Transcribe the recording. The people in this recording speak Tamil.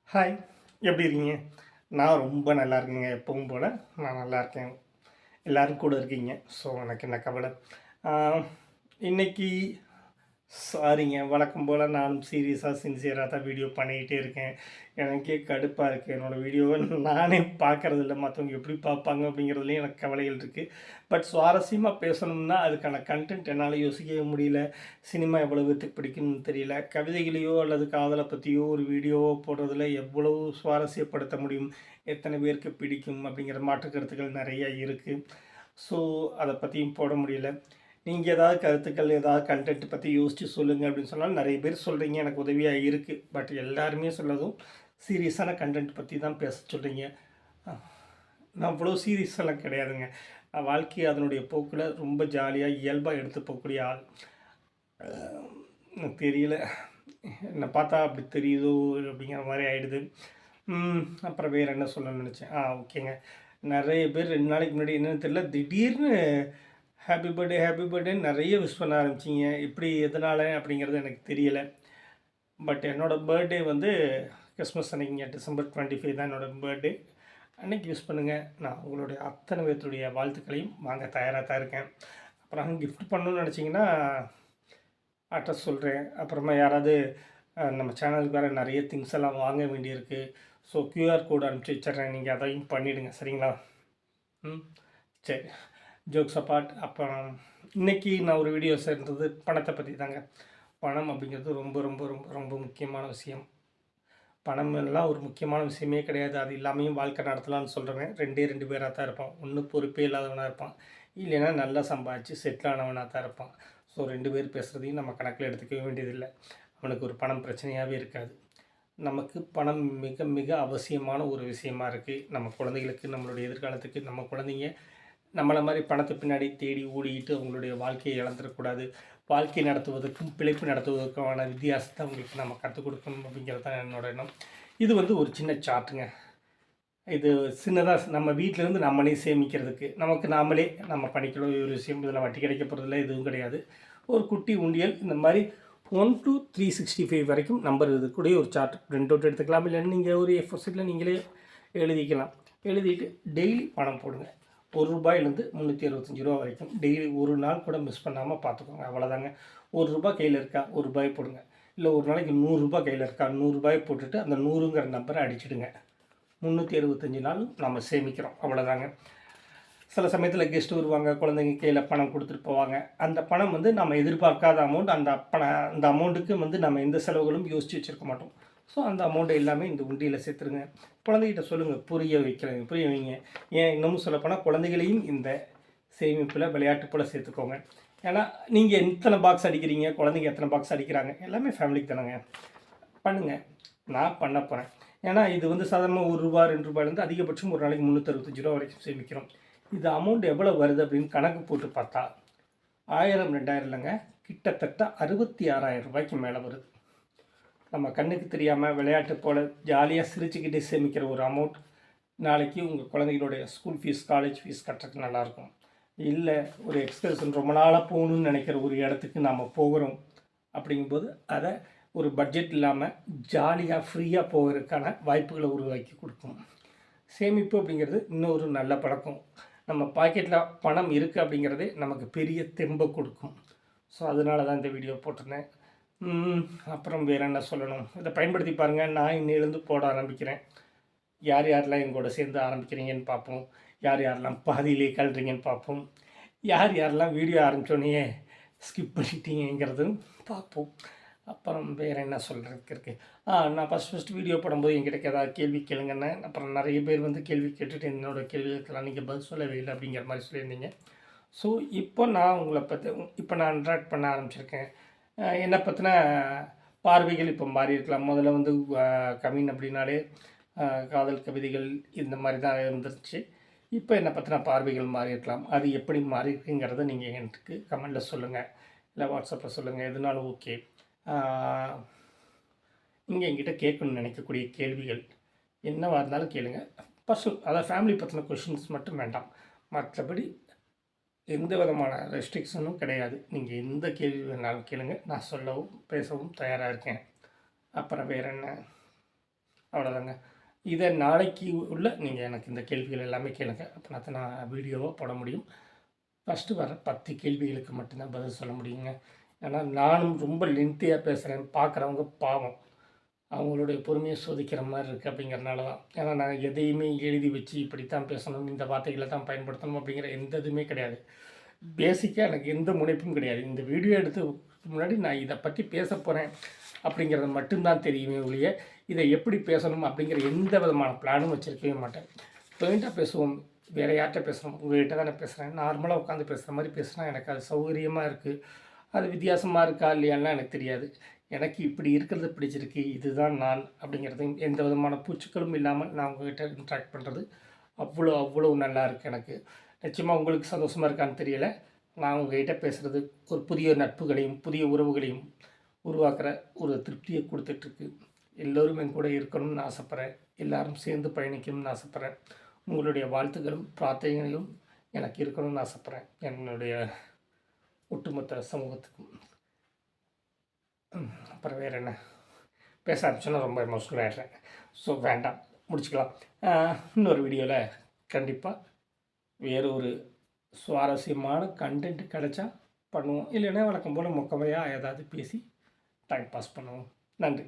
ஹாய், எப்படி இருக்கீங்க? நான் ரொம்ப நல்லா இருக்கேங்க. எப்பவும் போல நான் நல்லா இருக்கேன். எல்லாரும் கூட இருக்கீங்க. ஸோ எனக்கு என்ன கவலை. ஆ இன்னைக்கு சாரிங்க. வழக்கம் போல நானும் சீரியஸா, சின்சியரா தான் வீடியோ பண்ணிக்கிட்டே இருக்கேன். எனக்கே கடுப்பா இருக்கு. என்னோட வீடியோவ நானே பார்க்கறதில்ல. மத்தவங்க எப்படி பார்ப்பாங்க அப்படிங்கிறதுலயும் எனக்கு கவலைகள் இருக்கு. பட் சுவாரஸ்யமா பேசணும்னா, அதுக்கான கன்டென்ட் என்னால யோசிக்கவே முடியல. சினிமா எவ்வளோ பேத்துக்கு பிடிக்கும்னு தெரியல. கவிதைகளையோ அல்லது காதல பத்தியோ ஒரு வீடியோவோ போடுறதுல எவ்வளவு சுவாரஸ்யப்படுத்த முடியும்? எத்தனை பேருக்கு பிடிக்கும்? அப்படிங்கிற மாற்று கருத்துக்கள் நெறைய இருக்கு. ஸோ, அத பத்தியும் போட முடியல. நீங்க ஏதாவது கருத்துக்கள், ஏதாவது கன்டென்ட் பத்தி யோசிச்சு சொல்லுங்க அப்படின்னு சொன்னாலும் நெறைய பேர் சொல்றீங்க. எனக்கு உதவியா இருக்கு. பட் எல்லாருமே சொல்லதும் சீரியஸான கன்டென்ட் பத்தி தான் பேச சொல்றீங்க. அ நான் அவ்வளோ சீரியஸெல்லாம் கிடையாதுங்க. நான் வாழ்க்கைய அதனுடைய போக்குல ரொம்ப ஜாலியா, இயல்பா எடுத்து போகக்கூடிய ஆள். எனக்கு தெரியல. என்ன பார்த்தா அப்படி தெரியுதோ அப்படிங்கிற மாரி ஆயிடுது. அப்புறம் வேற என்ன சொல்லணும்னு நெனச்சேன். ஓகேங்க. நெறைய பேர் 2 நாளைக்கு முன்னாடி என்னன்னு தெரியல, திடீர்னு ஹேப்பி பர்த்டே, ஹேப்பி பர்த்டேன்னு நெறைய விஷ் பண்ண ஆரம்பிச்சீங்க. எப்படி, எதனால அப்படிங்கிறது எனக்கு தெரியல. பட் என்னோட பர்த்டே வந்து கிறிஸ்மஸ் அன்னைக்குங்க. டிசம்பர் 25 தான் என்னோட பர்த்டே. அன்னைக்கு விஷ் பண்ணுங்க. நான் உங்களுடைய அத்தனை பேத்துடைய வாழ்த்துக்களையும் வாங்க தயாரா தான் இருக்கேன். அப்புறம் கிஃப்ட் பண்ணணும்னு நெனச்சீங்கன்னா, அட்ரஸ் சொல்றேன். அப்புறமா யாராவது நம்ம சேனலுக்கு வேறு நெறைய திங்ஸ் எல்லாம் வாங்க வேண்டியிருக்கு. ஸோ கியூஆர் கோட் அனுப்பிச்சு வச்சுட்றேன். நீங்க அதையும் பண்ணிடுங்க. சரிங்களா? ம். சரி. Jokes apart. அப்புறம் இன்னைக்கு நான் ஒரு வீடியோ சேர்ந்தது பணத்தை பற்றி தாங்க. பணம் அப்படிங்கிறது ரொம்ப ரொம்ப ரொம்ப ரொம்ப முக்கியமான விஷயம். பணம் எல்லாம் ஒரு முக்கியமான விஷயமே கிடையாது. அது இல்லாமயும் வாழ்க்கை நடத்தலாம்னு சொல்றவன் 2 பேரா தான் இருப்பான். ஒண்ணு பொறுப்பே இல்லாதவனா இருப்பான். இல்லைன்னா நல்லா சம்பாதிச்சு செட்டில் ஆனவனா தான் இருப்பான். ஸோ 2 பேர் பேசுறதையும் நம்ம கணக்கில் எடுத்துக்கவே வேண்டியதில்ல. அவனுக்கு ஒரு பணம் பிரச்சனையாவே இருக்காது. நமக்கு பணம் மிக மிக அவசியமான ஒரு விஷயமா இருக்கு. நம்ம குழந்தைகளுக்கு, நம்மளுடைய எதிர்காலத்துக்கு நம்ம குழந்தைங்க நம்மள மாரி பணத்து பின்னாடி தேடி ஓடிக்கிட்டு அவங்களுடைய வாழ்க்கையை இழந்துறக்கூடாது. வாழ்க்கை நடத்துவதற்கும், பிழைப்பு நடத்துவதற்குமான வித்தியாசத்த அவங்களுக்கு நம்ம கத்துக் கொடுக்கணும் அப்படிங்கிறது தான் என்னோட எண்ணம். இது வந்து ஒரு சின்ன சார்ட்டுங்க. இது சின்னதா நம்ம வீட்லருந்து நம்மளே சேமிக்கிறதுக்கு, நமக்கு நாமளே நம்ம பண்ணிக்கணும் ஒரு விஷயம். இதில வட்டி கிடைக்க போறதில்ல, எதுவும் கிடையாது. ஒரு குட்டி உண்டியல் இந்த மாரி 1 டூ 365 வரைக்கும் நம்பர் இருக்கக்கூடிய ஒரு சார்ட். பிரிண்ட் அவுட் எடுத்துக்கலாம். இல்லைன்னா நீங்கள் ஒரு ஏ4 ஷீட்ல நீங்களே எழுதிக்கலாம். எழுதிட்டு டெய்லி பணம் போடுங்க. ரூ. 1லேருந்து ரூ. 365 வரைக்கும் டெய்லி ஒரு நாள் கூட மிஸ் பண்ணாம பார்த்துக்கோங்க. அவ்வளோதாங்க. ரூ. 1 கையில இருக்கா? ரூ. 1 போடுங்க. இல்ல ஒரு நாளைக்கு ரூ. 100 கையில இருக்கா? ரூ. 100 போட்டுட்டு அந்த 100ங்கிற நம்பர அடிச்சிடுங்க. 365 நாளும் நம்ம சேமிக்கிறோம். அவ்வளோதாங்க. சில சமயத்தில் கெஸ்ட் வருவாங்க, குழந்தைங்க கையில பணம் குடுத்துட்டு போவாங்க. அந்த பணம் வந்து நம்ம எதிர்பார்க்காத அமௌண்ட். அந்த அமௌண்ட்டுக்கு வந்து நம்ம எந்த செலவுகளும் யோசிச்சு வச்சிருக்க மாட்டோம். ஸோ அந்த அமௌண்ட்ட எல்லாமே இந்த உண்டியல்ல சேர்த்துருங்க. குழந்தைகிட்ட சொல்லுங்க, புரிய வைங்க. ஏன் இன்னமும் சொல்லப்போனா குழந்தைகளையும் இந்த சேமிப்புல, விளையாட்டு போல சேர்த்துக்கோங்க. ஏன்னா, நீங்க எத்தனை பாக்ஸ் அடிக்கிறீங்க, குழந்தைங்க எத்தனை பாக்ஸ் அடிக்கிறாங்க, எல்லாமே ஃபேமிலிக்கு தானங்க. பண்ணுங்க. நான் பண்ண போறேன். ஏன்னா, இது வந்து சாதாரணமா ரூ. 1 ரூ. 2லேருந்து அதிகபட்சம் ஒரு நாளைக்கு ரூ. 365 வரைக்கும் சேமிக்கிறோம். இது அமௌண்ட் எவ்வளோ வருது அப்படின்னு கணக்கு போட்டு பார்த்தா, 1000, 2000 இல்லங்க. கிட்டத்தட்ட ரூ. 66,000 மேல வருது. நம்ம கண்ணுக்கு தெரியாம விளையாட்டு போல ஜாலியா சிரிச்சுக்கிட்டே சேமிக்கிற ஒரு அமௌண்ட், நாளைக்கு உங்க குழந்தைகளுடைய ஸ்கூல் ஃபீஸ், காலேஜ் ஃபீஸ் கட்டுறதுக்கு நல்லாயிருக்கும். இல்ல ஒரு எக்ஸ்கர்ஷன் ரொம்ப நாளா போகணும்னு நினைக்கிற ஒரு இடத்துக்கு நாம போகிறோம். அப்படிங்கும்போது, அத ஒரு பட்ஜெட் இல்லாம ஜாலியா, ஃப்ரீயா போவதற்கான வாய்ப்புகள உருவாக்கி குடுக்கும். சேமிப்பு அப்படிங்கிறது இன்னொரு நல்ல பழக்கம். நம்ம பாக்கெட்ல பணம் இருக்கு அப்படிங்கிறதே நமக்கு பெரிய தெம்ப குடுக்கும். ஸோ, அதனால தான் இந்த வீடியோ போட்டிருந்தேன். ம். அப்புறம் வேற என்ன சொல்லணும்? இத பயன்படுத்தி பாருங்க. நான் இன்னையிலேருந்து போட ஆரம்பிக்கிறேன். யார் யாரெல்லாம் என் கூட சேர்ந்து ஆரம்பிக்கிறீங்கன்னு பார்ப்போம். யார் யாரெல்லாம் பாதியிலேயே கழட்றீங்கன்னு பார்ப்போம். யார் யாரெல்லாம் வீடியோ ஆரம்பிச்சோனயே ஸ்கிப் பண்ணிட்டீங்கங்கிறதும் பார்ப்போம். அப்புறம் வேற என்ன சொல்றதுக்கு இருக்கு? நான் ஃபர்ஸ்ட் வீடியோ போடும்போது என்கிட்ட ஏதாவது கேள்வி கேளுங்கன்னேன். அப்புறம் நெறைய பேர் வந்து கேள்வி கேட்டுட்டு என்னோட கேள்விகளுக்கெல்லாம் நீங்க பதில் சொல்லவே இல்ல அப்படிங்கிற மாரி சொல்லியிருந்தீங்க. ஸோ, இப்போ நான் உங்கள பத்தி இப்போ நான் இன்ட்ராக்ட் பண்ண ஆரம்பிச்சிருக்கேன். என்ன பத்தின பார்வைகள் இப்போ மாறி இருக்கலாம். முதல்ல வந்து கவின் அப்படின்னாலே காதல் கவிதைகள் இந்த மாரி தான் இருந்துருச்சு. இப்போ என்ன பத்தின பார்வைகள் மாறி இருக்கலாம். அது எப்படி மாறியிருக்குங்கிறத நீங்க எனக்கு கமெண்ட்ல சொல்லுங்க. இல்ல வாட்ஸ்அப்ல சொல்லுங்க. எதுனாலும் ஓகே. ஆ நீங்க என்கிட்ட கேட்கணும்னு நினைக்கக்கூடிய கேள்விகள் என்னவா இருந்தாலும் கேளுங்க. அதாவது ஃபேமிலி பத்தின கொஷின்ஸ் மட்டும் வேண்டாம். மற்றபடி எந்த விதமான ரெஸ்ட்ரிக்ஷனும் கிடையாது. நீங்க எந்த கேள்வி வேணாலும் கேளுங்க. நான் சொல்லவும், பேசவும் தயாரா இருக்கேன். அப்புறம் வேற என்ன? அவ்வளோதாங்க. இத நாளைக்கு உள்ள நீங்க எனக்கு இந்த கேள்விகள் எல்லாமே கேளுங்க. அப்பனா தான் நான் வீடியோவா போட முடியும். ஃபர்ஸ்ட்டு வர 10 கேள்விகளுக்கு மட்டும் தான் பதில் சொல்ல முடியுங்க. ஏன்னா நானும் ரொம்ப லென்த்தியா பேசுறேன். பார்க்குறவங்க பாவம். அவங்களுடைய பொறுமைய சோதிக்கிற மாரி இருக்கு அப்படிங்கிறனால தான். ஏன்னா நான் எதையுமே எழுதி வச்சு இப்படித்தான் பேசணும், இந்த வார்த்தைகள தான் பயன்படுத்தணும் அப்படிங்கிற எந்த இதுவுமே கிடையாது. பேசிக்கா எனக்கு எந்த முனைப்பும் கிடையாது. இந்த வீடியோ எடுத்து முன்னாடி நான் இத பத்தி பேசப் போறேன் அப்படிங்கிறது மட்டும் தான் தெரியுமே ஒழிய, இத எப்படி பேசணும் அப்படிங்கிற எந்த விதமான பிளானும் வச்சிருக்கவே மாட்டேன். ஃப்ளூயன்ட்டா பேசுவோம். வேற யார்ட்ட பேசுறோம்? உங்ககிட்ட தானே பேசுறேன். நார்மலா உட்காந்து பேசுற மாரி பேசினா எனக்கு அது சௌகரியமா இருக்கு. அது வித்தியாசமா இருக்கா இல்லையான்லாம் எனக்கு தெரியாது. எனக்கு இப்படி இருக்கிறது பிடிச்சிருக்கு. இதுதான் நான் அப்படிங்கிறது எந்த விதமான பூச்சுக்களும் இல்லாமல் நான் உங்ககிட்ட இன்ட்ராக்ட் பண்ணுறது அவ்வளோ அவ்வளோ நல்லா இருக்கு எனக்கு. நிச்சயமா உங்களுக்கு சந்தோஷமா இருக்கான்னு தெரியல. நான் உங்ககிட்ட பேசுறது ஒரு புதிய நட்புகளையும், புதிய உறவுகளையும் உருவாக்குற ஒரு திருப்திய குடுத்துட்ருக்கு. எல்லோரும் என் கூட இருக்கணும்னு ஆசைப்படுறேன். எல்லாரும் சேர்ந்து பயணிக்கணும்னு ஆசைப்படுறேன். உங்களுடைய வாழ்த்துக்களும், பிரார்த்தனைகளும் எனக்கு இருக்கணும்னு ஆசைப்படுறேன். என்னுடைய ஒட்டுமொத்த சமூகத்துக்கும். அப்புறம் வேற என்ன? பேச ஆரம்பிச்சோன்னா ரொம்ப எமோஷ்னல் ஆயிடுறேன். ஸோ வேண்டாம். முடிச்சுக்கலாம். இன்னொரு வீடியோல கண்டிப்பா வேற ஒரு சுவாரஸ்யமான கன்டென்ட் கிடைச்சா பண்ணுவோம். இல்லைன்னா வழக்கம் போல மொக்கமையா ஏதாவது பேசி டைம் பாஸ் பண்ணுவோம். நன்றி.